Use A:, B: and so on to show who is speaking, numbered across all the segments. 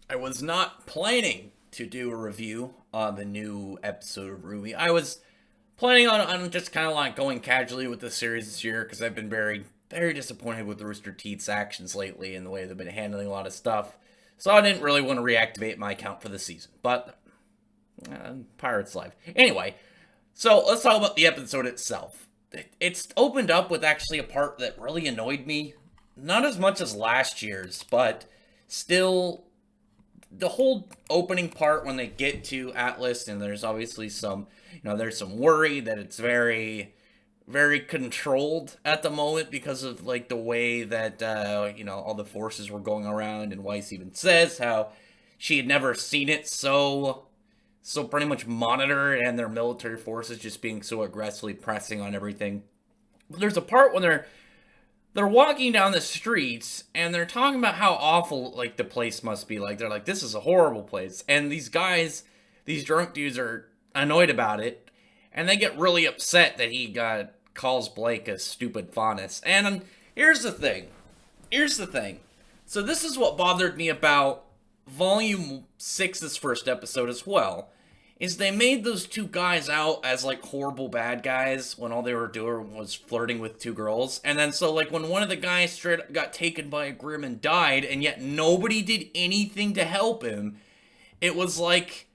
A: I was not planning to do a review on the new episode of RWBY. I was planning on just kind of like going casually with the series this year because I've been very disappointed with the Rooster Teeth's actions lately and the way they've been handling a lot of stuff. So I didn't really want to reactivate my account for the season. But Pirates Live. Anyway, so let's talk about the episode itself. It's opened up with actually a part that really annoyed me. Not as much as last year's, but still the whole opening part when they get to Atlas, and there's obviously some, there's some worry that it's very controlled at the moment because of like the way that all the forces were going around, and Weiss even says how she had never seen it so pretty much monitored, and their military forces just being so aggressively pressing on everything. But there's a part when they're walking down the streets and they're talking about how awful like the place must be. Like they're like, this is a horrible place. And these drunk dudes are annoyed about it, and they get really upset that he calls Blake a stupid faunus. And here's the thing. Here's the thing. So this is what bothered me about Volume 6's first episode as well, is they made those two guys out as like horrible bad guys when all they were doing was flirting with two girls. And then so like when one of the guys straight up got taken by a Grim and died, and yet nobody did anything to help him, it was like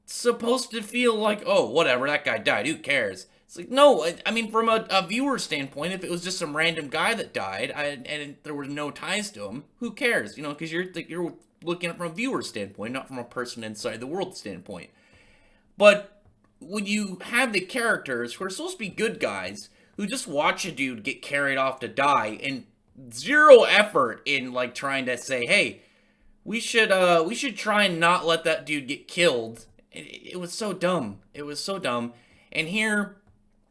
A: supposed to feel like, oh, whatever, that guy died, who cares? It's like, no, I mean, from a viewer standpoint, if it was just some random guy that died and there were no ties to him, who cares? Because you're looking at it from a viewer standpoint, not from a person inside the world standpoint. But when you have the characters who are supposed to be good guys who just watch a dude get carried off to die, and zero effort in like trying to say, hey, we should try and not let that dude get killed. It was so dumb. It was so dumb. And here,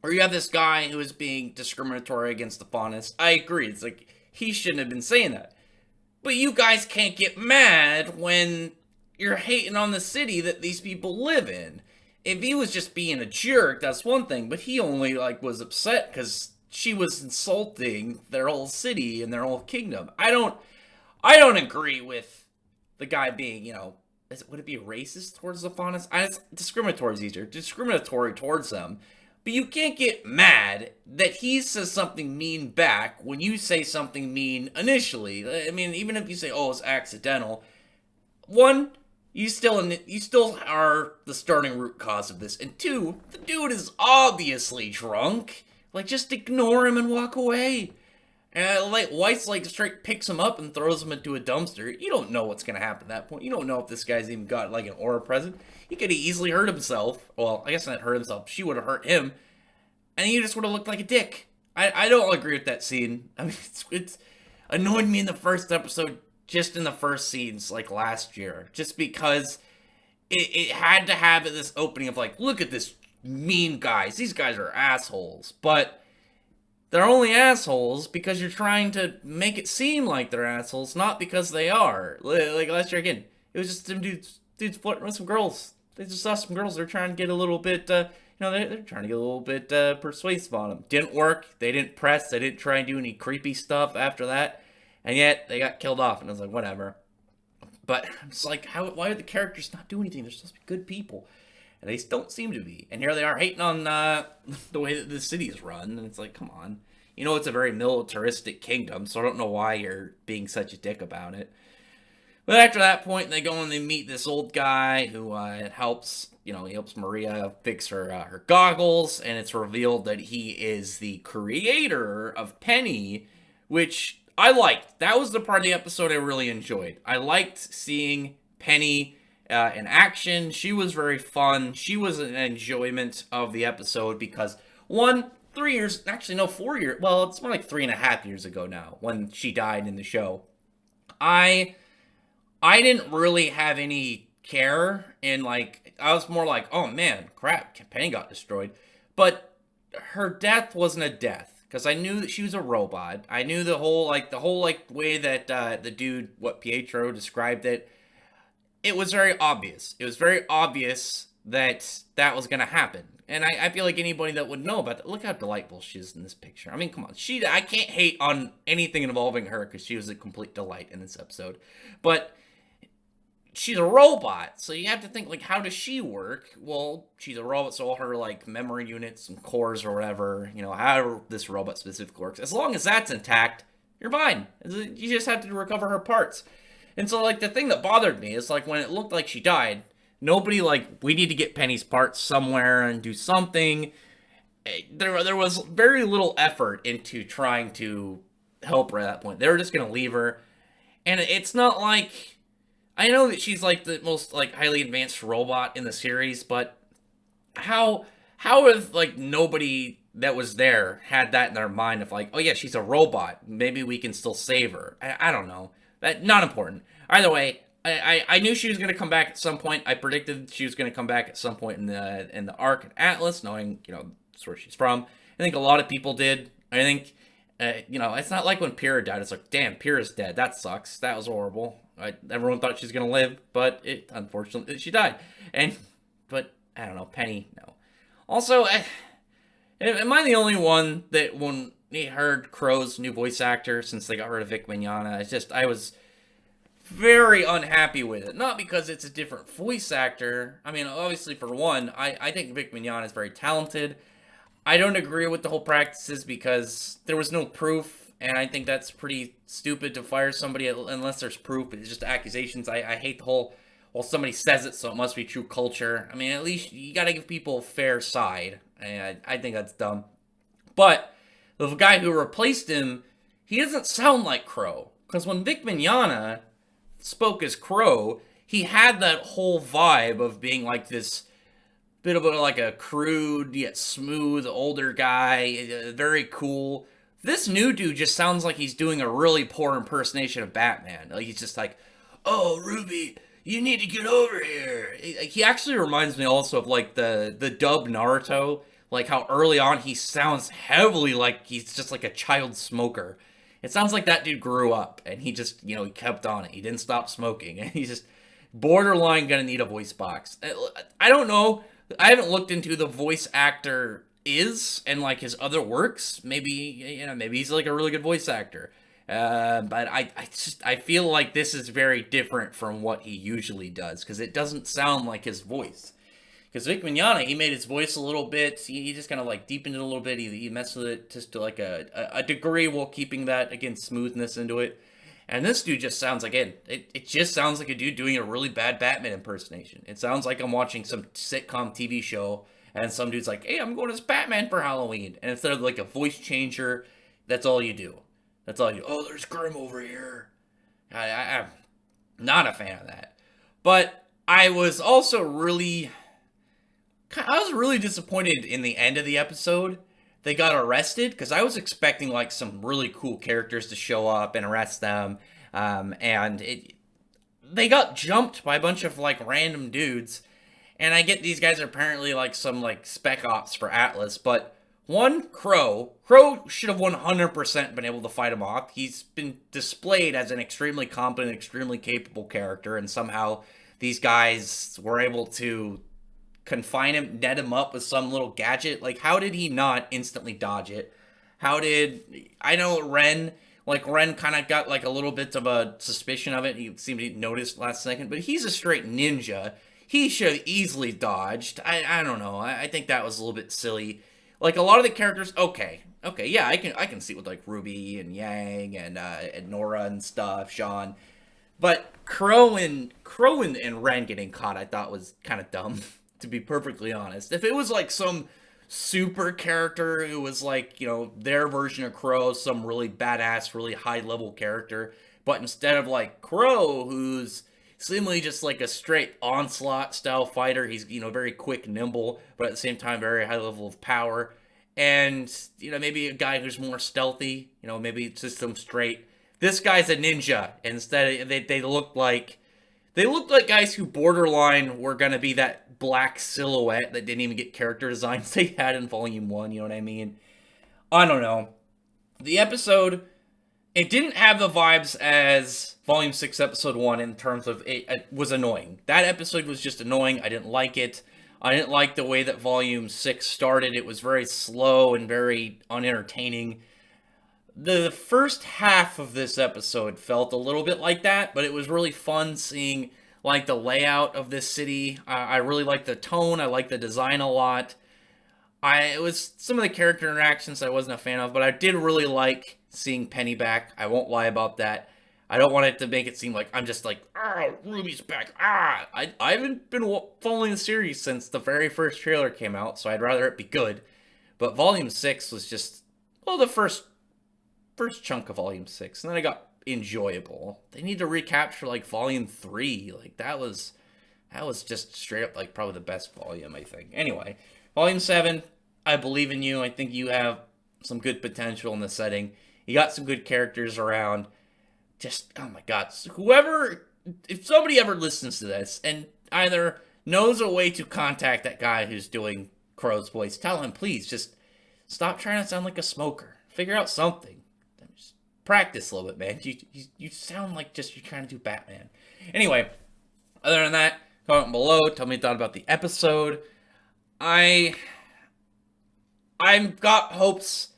A: where you have this guy who is being discriminatory against the faunus, I agree. It's like he shouldn't have been saying that. But you guys can't get mad when you're hating on the city that these people live in. If he was just being a jerk, that's one thing, but he only like was upset because she was insulting their whole city and their whole kingdom. I don't agree with the guy being, would it be racist towards the faunus? Discriminatory is easier. Discriminatory towards them. But you can't get mad that he says something mean back when you say something mean initially. I mean, even if you say, oh, it's accidental. One, you still are the starting root cause of this. And two, the dude is obviously drunk. Like, just ignore him and walk away. And like Weiss like straight picks him up and throws him into a dumpster. You don't know what's gonna happen at that point. You don't know if this guy's even got like an aura present. He could have easily hurt himself. Well, I guess not hurt himself. She would have hurt him, and he just would have looked like a dick. I don't agree with that scene. I mean, it's annoyed me in the first episode, just in the first scenes like last year, just because it had to have this opening of like, look at this mean guys. These guys are assholes, but they're only assholes because you're trying to make it seem like they're assholes, not because they are. Like last year again, it was just some dudes flirting with some girls. They just saw some girls. They're trying to get a little bit, they're trying to get a little bit persuasive on them. Didn't work. They didn't press. They didn't try and do any creepy stuff after that, and yet they got killed off. And I was like, whatever. But I'm just like, why are the characters not doing anything? They're supposed to be good people, and they don't seem to be. And here they are hating on the way that the city is run, and it's like, come on. It's a very militaristic kingdom, so I don't know why you're being such a dick about it. But after that point, they go and they meet this old guy who helps, he helps Maria fix her goggles, and it's revealed that he is the creator of Penny, which I liked. That was the part of the episode I really enjoyed. I liked seeing Penny in action. She was very fun. She was an enjoyment of the episode because, one, 3 years, actually no, 4 years, well, it's more like 3.5 years ago now, when she died in the show. I didn't really have any care in, like, I was more like, oh man, crap, Penny got destroyed. But her death wasn't a death, because I knew that she was a robot. I knew the whole way that the dude, what Pietro described it, it was very obvious. It was very obvious that that was going to happen. And I feel like anybody that would know about that, look how delightful she is in this picture. I mean, come on. I can't hate on anything involving her because she was a complete delight in this episode. But she's a robot, so you have to think, like, how does she work? Well, she's a robot, so all her, like, memory units and cores or whatever, however this robot specifically works, as long as that's intact, you're fine. You just have to recover her parts. And so, like, the thing that bothered me is, like, when it looked like she died, nobody, like, we need to get Penny's parts somewhere and do something. There was very little effort into trying to help her at that point. They were just going to leave her. And it's not like, I know that she's like the most like highly advanced robot in the series, but how if like nobody that was there had that in their mind of like, oh yeah, she's a robot, maybe we can still save her. I don't know. That not important. Either way, I knew she was gonna come back at some point. I predicted she was gonna come back at some point in the arc at Atlas, knowing that's where she's from. I think a lot of people did. I think it's not like when Pyrrha died. It's like, damn, Pyrrha's dead. That sucks. That was horrible. Everyone thought she was gonna live, but unfortunately she died. But I don't know, Penny, no. Also, am I the only one that when he heard Crow's new voice actor since they got rid of Vic Mignogna, I was very unhappy with it. Not because it's a different voice actor. I mean, obviously for one, I think Vic Mignogna is very talented. I don't agree with the whole practices because there was no proof, and I think that's pretty stupid to fire somebody unless there's proof, but it's just accusations. I hate the whole, well, somebody says it, so it must be true culture. I mean, at least you gotta give people a fair side, and I think that's dumb. But the guy who replaced him, he doesn't sound like Crow, because when Vic Mignogna spoke as Crow, he had that whole vibe of being like this bit of like a crude yet smooth older guy, very cool. This new dude just sounds like he's doing a really poor impersonation of Batman. Like he's just like, "Oh, Ruby, you need to get over here." He actually reminds me also of like the dub Naruto, like how early on he sounds heavily like he's just like a child smoker. It sounds like that dude grew up and he just, he kept on it. He didn't stop smoking, and he's just borderline gonna need a voice box. I don't know. I haven't looked into who the voice actor is and like his other works. Maybe maybe he's like a really good voice actor. But I feel like this is very different from what he usually does because it doesn't sound like his voice. Because Vic Mignogna, he made his voice a little bit. He just kind of like deepened it a little bit. He messed with it just to like a degree while keeping that again smoothness into it. And this dude just sounds like it just sounds like a dude doing a really bad Batman impersonation. It sounds like I'm watching some sitcom TV show and some dude's like, "Hey, I'm going as Batman for Halloween." And instead of like a voice changer, that's all you do. That's all you do. "Oh, there's Grim over here." I'm not a fan of that. But I was also I was really disappointed in the end of the episode. They got arrested because I was expecting like some really cool characters to show up and arrest them, they got jumped by a bunch of like random dudes. And I get these guys are apparently like some like spec ops for Atlas, but Crow should have 100% been able to fight him off. He's been displayed as an extremely competent, extremely capable character, and somehow these guys were able to confine him, net him up with some little gadget. Like, how did he not instantly dodge it? I know Ren kind of got like a little bit of a suspicion of it. He seemed to notice last second, but he's a straight ninja. He should have easily dodged. I don't know. I think that was a little bit silly. Like a lot of the characters, okay, yeah, I can see with like Ruby and Yang and Nora and stuff, Sean. But Crow and Ren getting caught, I thought was kind of dumb. To be perfectly honest, if it was like some super character who was like, their version of Crow, some really badass, really high level character, but instead of like Crow, who's seemingly just like a straight onslaught style fighter, he's, very quick, nimble, but at the same time, very high level of power. And, maybe a guy who's more stealthy, maybe it's just some straight, this guy's a ninja. Instead, they look like guys who borderline were going to be that black silhouette that didn't even get character designs they had in Volume 1, you know what I mean? I don't know. The episode, it didn't have the vibes as Volume 6, Episode 1 in terms of it was annoying. That episode was just annoying. I didn't like it. I didn't like the way that Volume 6 started. It was very slow and very unentertaining. The first half of this episode felt a little bit like that, but it was really fun seeing like the layout of this city. I really like the tone. I like the design a lot. It was some of the character interactions I wasn't a fan of, but I did really like seeing Penny back. I won't lie about that. I don't want it to make it seem like I'm just like, ah, Ruby's back. Ah, I haven't been following the series since the very first trailer came out, so I'd rather it be good. But Volume 6 was just, well, the first chunk of Volume 6, and then it got enjoyable. They need to recapture like Volume 3. Like that was just straight up like probably the best volume, I think. Anyway, Volume 7, I believe in you. I think you have some good potential in the setting. You got some good characters around. Just, oh my god, whoever, if somebody ever listens to this and either knows a way to contact that guy who's doing Crow's voice, tell him, please, just stop trying to sound like a smoker. Figure out something. Just practice a little bit, man. You sound like just you're trying to do Batman. Anyway, other than that, comment below. Tell me what you thought about the episode. I've got hopes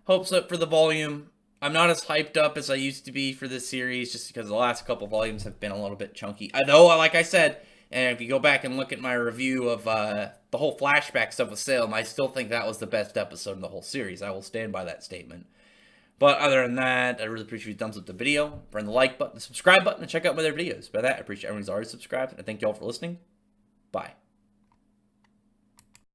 A: up for the volume. I'm not as hyped up as I used to be for this series, just because the last couple volumes have been a little bit chunky. I know, like I said, and if you go back and look at my review of the whole flashback stuff with Salem, I still think that was the best episode in the whole series. I will stand by that statement. But other than that, I really appreciate you thumbs up the video, burn the like button, the subscribe button, and check out my other videos. By that, I appreciate everyone who's already subscribed, and I thank you all for listening. Bye.